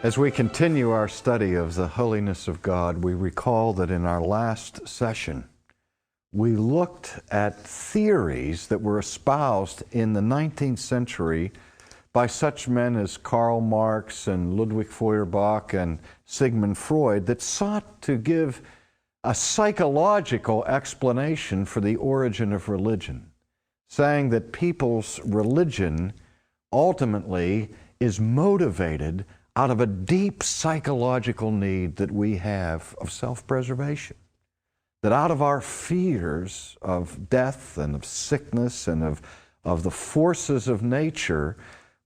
As we continue our study of the holiness of God, we recall that in our last session, we looked at theories that were espoused in the 19th century by such men as Karl Marx and Ludwig Feuerbach and Sigmund Freud that sought to give a psychological explanation for the origin of religion, saying that people's religion ultimately is motivated out of a deep psychological need that we have of self-preservation. That out of our fears of death and of sickness and of the forces of nature,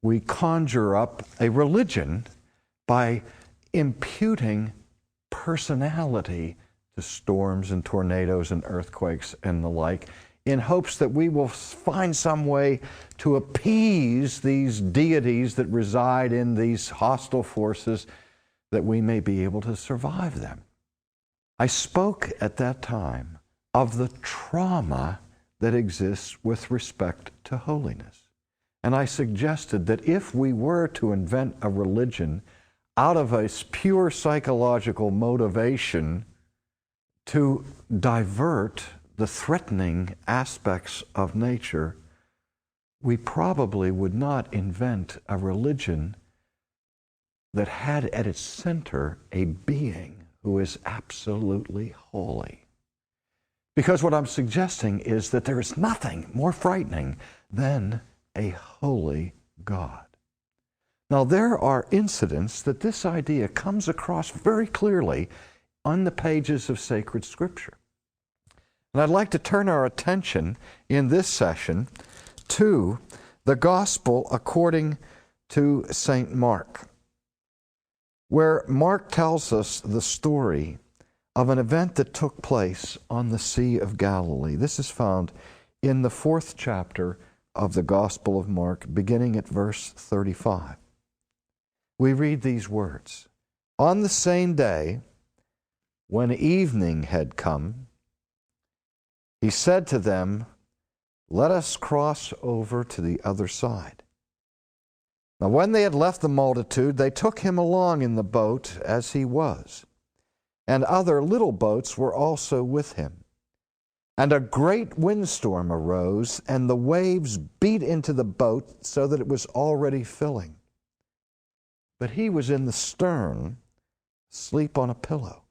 we conjure up a religion by imputing personality to storms and tornadoes and earthquakes and the like, in hopes that we will find some way to appease these deities that reside in these hostile forces, that we may be able to survive them. I spoke at that time of the trauma that exists with respect to holiness. And I suggested that if we were to invent a religion out of a pure psychological motivation to divert the threatening aspects of nature, we probably would not invent a religion that had at its center a being who is absolutely holy. Because what I'm suggesting is that there is nothing more frightening than a holy God. Now, there are incidents that this idea comes across very clearly on the pages of sacred Scripture. And I'd like to turn our attention in this session to the Gospel according to St. Mark, where Mark tells us the story of an event that took place on the Sea of Galilee. This is found in the 4th chapter of the Gospel of Mark, beginning at verse 35. We read these words: "On the same day, when evening had come, he said to them, 'Let us cross over to the other side.' Now when they had left the multitude, they took him along in the boat as he was, and other little boats were also with him. And a great windstorm arose, and the waves beat into the boat so that it was already filling. But he was in the stern, asleep on a pillow.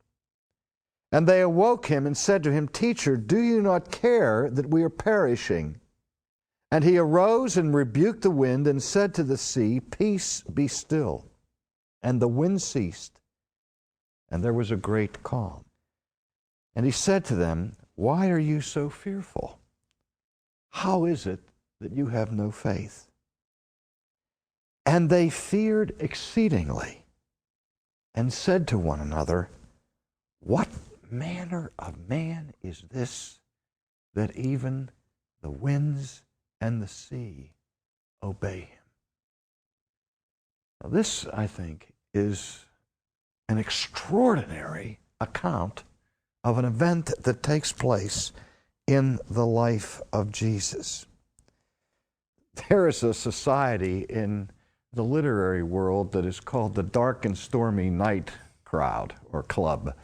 And they awoke him and said to him, 'Teacher, do you not care that we are perishing?' And he arose and rebuked the wind and said to the sea, 'Peace, be still.' And the wind ceased, and there was a great calm. And he said to them, 'Why are you so fearful? How is it that you have no faith?' And they feared exceedingly and said to one another, 'What manner of man is this, that even the winds and the sea obey him?'" Now this, I think, is an extraordinary account of an event that takes place in the life of Jesus. There is a society in the literary world that is called the Dark and Stormy Night crowd or club,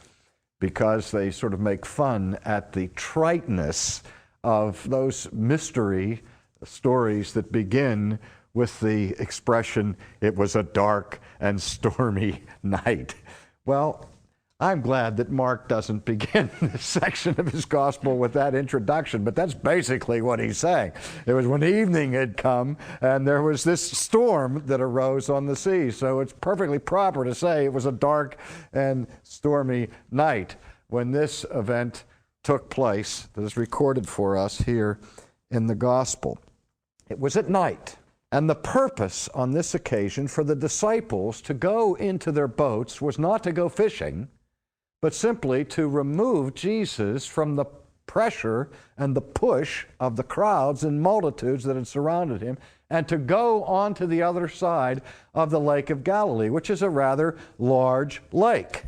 because they sort of make fun at the triteness of those mystery stories that begin with the expression, "It was a dark and stormy night." Well, I'm glad that Mark doesn't begin this section of his gospel with that introduction, but that's basically what he's saying. It was when evening had come, and there was this storm that arose on the sea. So it's perfectly proper to say it was a dark and stormy night when this event took place that is recorded for us here in the gospel. It was at night, and the purpose on this occasion for the disciples to go into their boats was not to go fishing, but simply to remove Jesus from the pressure and the push of the crowds and multitudes that had surrounded him, and to go on to the other side of the Lake of Galilee, which is a rather large lake.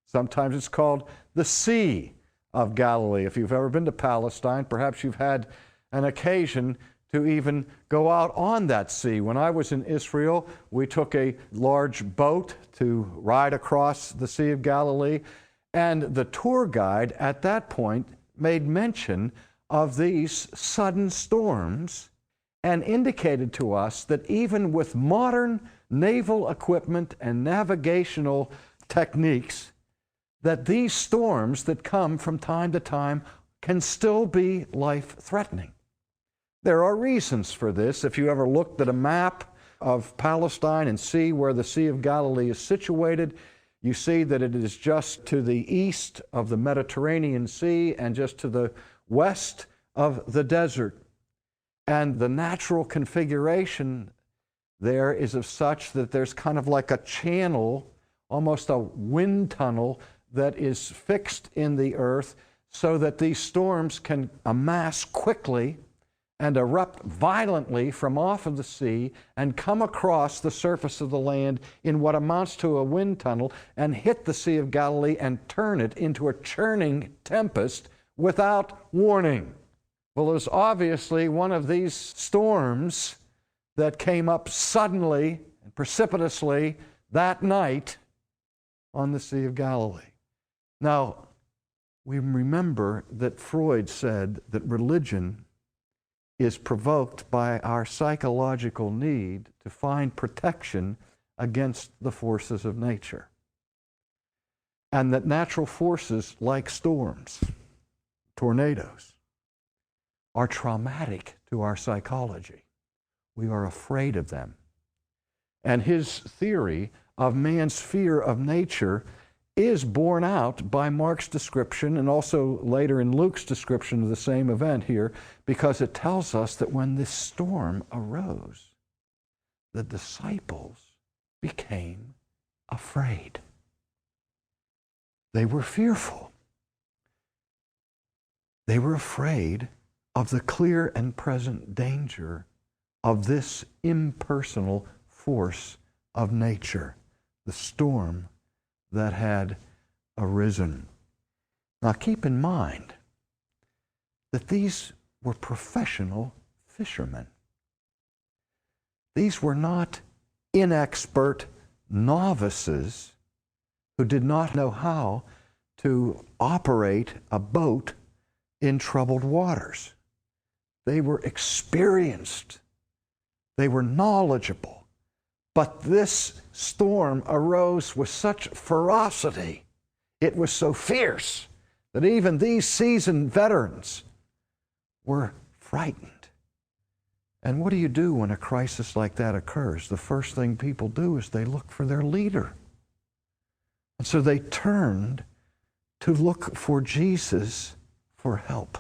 Sometimes it's called the Sea of Galilee. If you've ever been to Palestine, perhaps you've had an occasion to even go out on that sea. When I was in Israel, we took a large boat to ride across the Sea of Galilee, and the tour guide at that point made mention of these sudden storms and indicated to us that even with modern naval equipment and navigational techniques, that these storms that come from time to time can still be life-threatening. There are reasons for this. If you ever looked at a map of Palestine and see where the Sea of Galilee is situated, you see that it is just to the east of the Mediterranean Sea and just to the west of the desert. And the natural configuration there is of such that there's kind of like a channel, almost a wind tunnel, that is fixed in the earth so that these storms can amass quickly and erupt violently from off of the sea and come across the surface of the land in what amounts to a wind tunnel and hit the Sea of Galilee and turn it into a churning tempest without warning. Well, it was obviously one of these storms that came up suddenly and precipitously that night on the Sea of Galilee. Now, we remember that Freud said that religion is provoked by our psychological need to find protection against the forces of nature. And that natural forces like storms, tornadoes, are traumatic to our psychology. We are afraid of them. And his theory of man's fear of nature is borne out by Mark's description and also later in Luke's description of the same event here, because it tells us that when this storm arose, the disciples became afraid. They were fearful. They were afraid of the clear and present danger of this impersonal force of nature, the storm that had arisen. Now keep in mind that these were professional fishermen. These were not inexpert novices who did not know how to operate a boat in troubled waters. They were experienced. They were knowledgeable. But this storm arose with such ferocity, it was so fierce, that even these seasoned veterans were frightened. And what do you do when a crisis like that occurs? The first thing people do is they look for their leader. And so they turned to look for Jesus for help.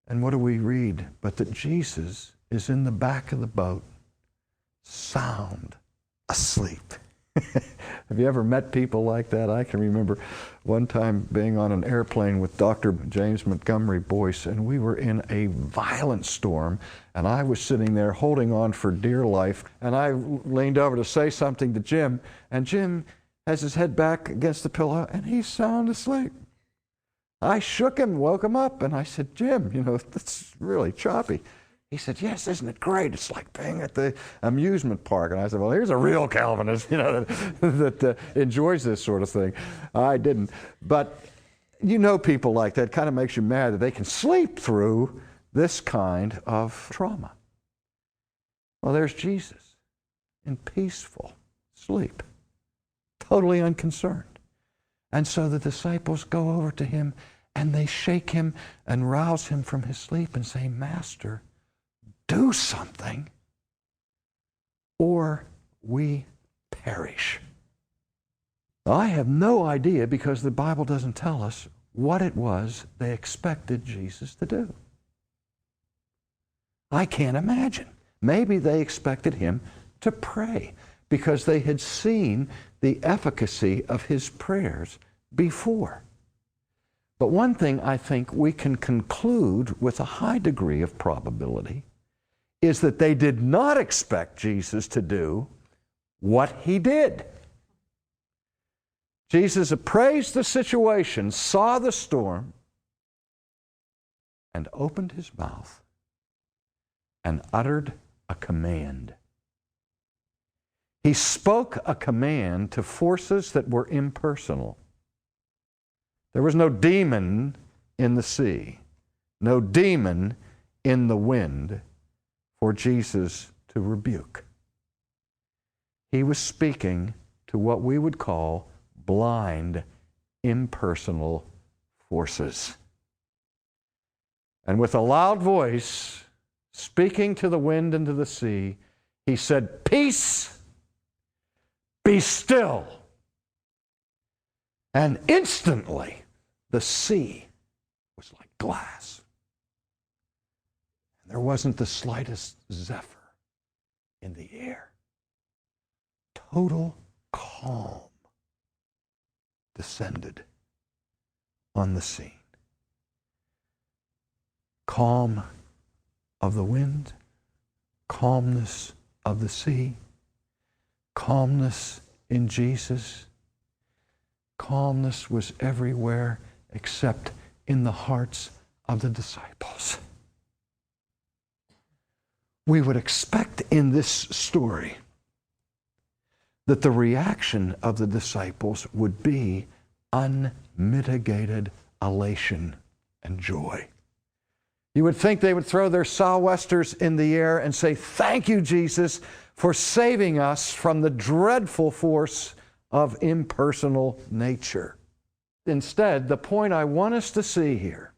And what do we read? But that Jesus is in the back of the boat, sound asleep. Have you ever met people like that? I can remember one time being on an airplane with Dr. James Montgomery Boyce, and we were in a violent storm, and I was sitting there holding on for dear life, and I leaned over to say something to Jim, and Jim has his head back against the pillow, and he's sound asleep. I shook him, woke him up, and I said, Jim, that's really choppy. He said, yes, isn't it great? It's like being at the amusement park. And I said, well, here's a real Calvinist, that enjoys this sort of thing. I didn't. But people like that. It kind of makes you mad that they can sleep through this kind of trauma. Well, there's Jesus in peaceful sleep, totally unconcerned. And so the disciples go over to him and they shake him and rouse him from his sleep and say, Master, do something, or we perish. I have no idea, because the Bible doesn't tell us what it was they expected Jesus to do. I can't imagine. Maybe they expected him to pray, because they had seen the efficacy of his prayers before. But one thing I think we can conclude with a high degree of probability is that they did not expect Jesus to do what he did. Jesus appraised the situation, saw the storm, and opened his mouth and uttered a command. He spoke a command to forces that were impersonal. There was no demon in the sea, no demon in the wind for Jesus to rebuke. He was speaking to what we would call blind, impersonal forces. And with a loud voice, speaking to the wind and to the sea, he said, "Peace, be still." And instantly, the sea was like glass. And there wasn't the slightest zephyr in the air. Total calm descended on the scene. Calm of the wind, calmness of the sea, calmness in Jesus. Calmness was everywhere except in the hearts of the disciples. We would expect in this story that the reaction of the disciples would be unmitigated elation and joy. You would think they would throw their sou'westers in the air and say, "Thank you, Jesus, for saving us from the dreadful force of impersonal nature." Instead, the point I want us to see here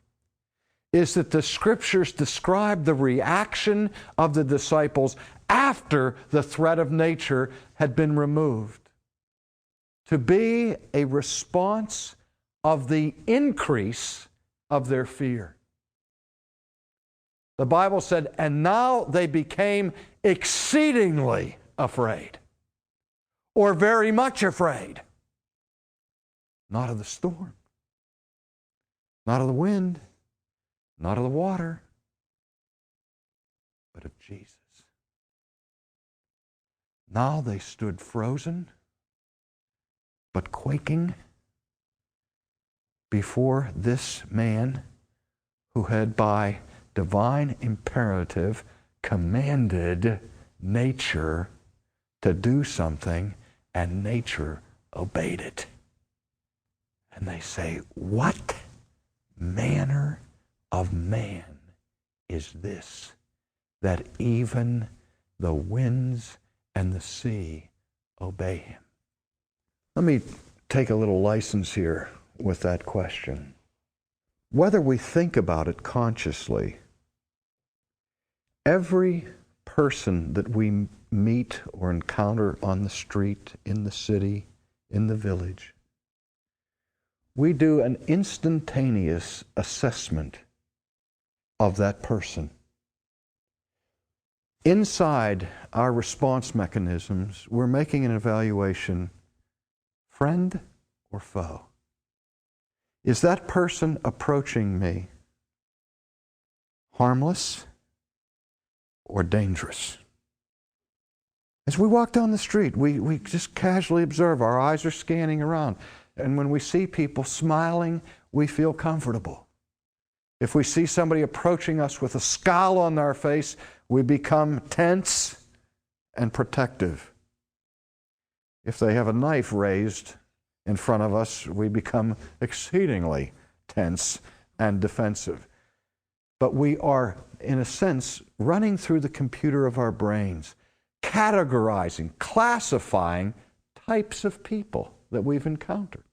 is that the Scriptures describe the reaction of the disciples after the threat of nature had been removed to be a response of the increase of their fear. The Bible said, "And now they became exceedingly afraid," or very much afraid. Not of the storm, not of the wind, not of the water, but of Jesus. Now they stood frozen, but quaking before this man who had by divine imperative commanded nature to do something, and nature obeyed it. And they say, "What manner of man is this, that even the winds and the sea obey him?" Let me take a little license here with that question. Whether we think about it consciously, every person that we meet or encounter on the street, in the city, in the village, we do an instantaneous assessment of that person. Inside our response mechanisms, we're making an evaluation, friend or foe? Is that person approaching me harmless or dangerous? As we walk down the street, we just casually observe. Our eyes are scanning around. And when we see people smiling, we feel comfortable. If we see somebody approaching us with a scowl on their face, we become tense and protective. If they have a knife raised in front of us, we become exceedingly tense and defensive. But we are, in a sense, running through the computer of our brains, categorizing, classifying types of people that we've encountered.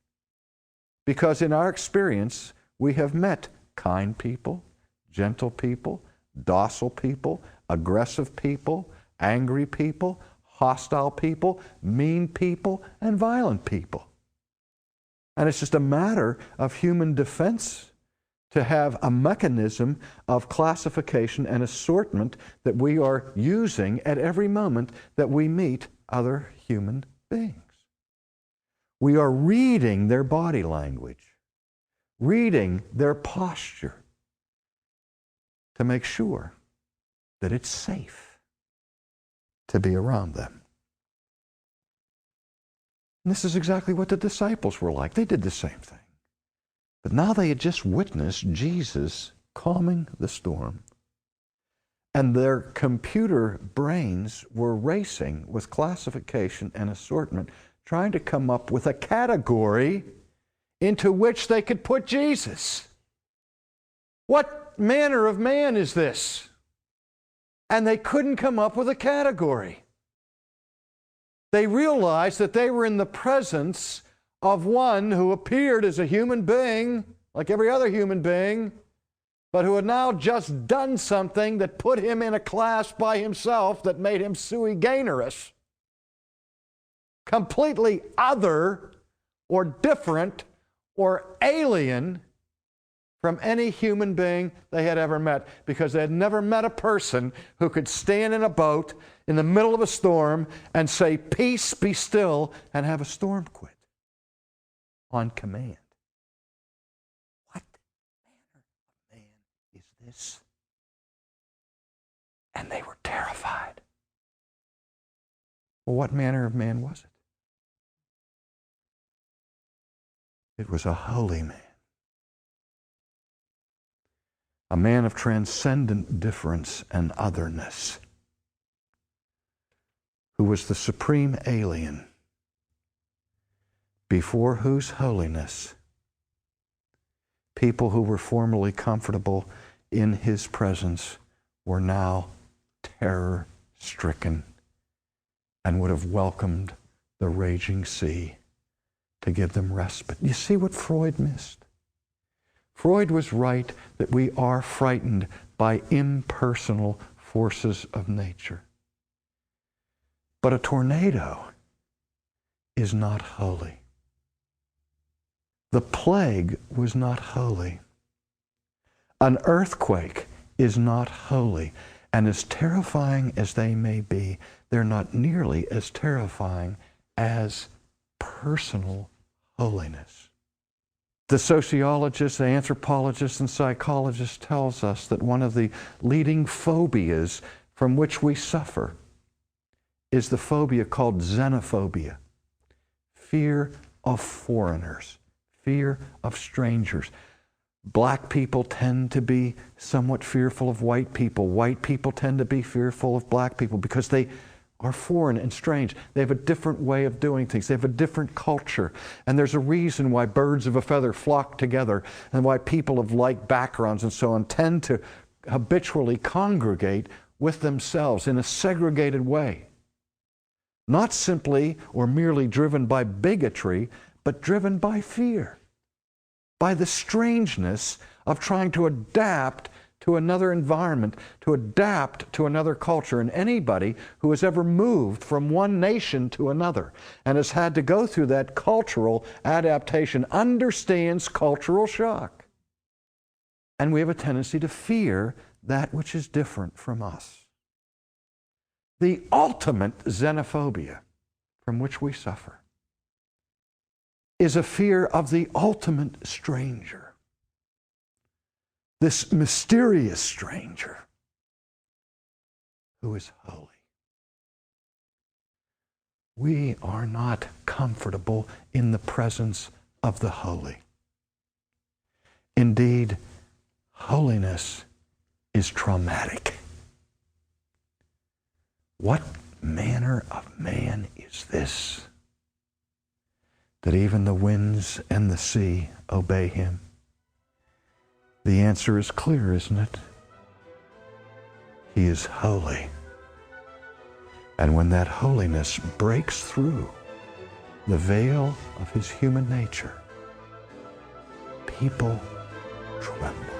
Because in our experience, we have met kind people, gentle people, docile people, aggressive people, angry people, hostile people, mean people, and violent people. And it's just a matter of human defense to have a mechanism of classification and assortment that we are using at every moment that we meet other human beings. We are reading their body language, reading their posture to make sure that it's safe to be around them. And this is exactly what the disciples were like. They did the same thing. But now they had just witnessed Jesus calming the storm. And their computer brains were racing with classification and assortment, trying to come up with a category into which they could put Jesus. What manner of man is this? And they couldn't come up with a category. They realized that they were in the presence of one who appeared as a human being, like every other human being, but who had now just done something that put him in a class by himself that made him sui generis, completely other or different or alien from any human being they had ever met, because they had never met a person who could stand in a boat in the middle of a storm and say, "Peace, be still," and have a storm quit on command. What manner of man is this? And they were terrified. Well, what manner of man was it? It was a holy man. A man of transcendent difference and otherness, who was the supreme alien, before whose holiness people who were formerly comfortable in his presence were now terror-stricken and would have welcomed the raging sea to give them respite. You see what Freud missed? Freud was right that we are frightened by impersonal forces of nature. But a tornado is not holy. The plague was not holy. An earthquake is not holy. And as terrifying as they may be, they're not nearly as terrifying as personal holiness. The sociologist, the anthropologist, and psychologist tells us that one of the leading phobias from which we suffer is the phobia called xenophobia, fear of foreigners, fear of strangers. Black people tend to be somewhat fearful of white people. White people tend to be fearful of black people because they are foreign and strange. They have a different way of doing things. They have a different culture. And there's a reason why birds of a feather flock together and why people of like backgrounds and so on tend to habitually congregate with themselves in a segregated way. Not simply or merely driven by bigotry, but driven by fear, by the strangeness of trying to adapt to another environment, to adapt to another culture. And anybody who has ever moved from one nation to another and has had to go through that cultural adaptation understands cultural shock. And we have a tendency to fear that which is different from us. The ultimate xenophobia from which we suffer is a fear of the ultimate stranger. This mysterious stranger who is holy. We are not comfortable in the presence of the holy. Indeed, holiness is traumatic. What manner of man is this, that even the winds and the sea obey him? The answer is clear, isn't it? He is holy. And when that holiness breaks through the veil of his human nature, people tremble.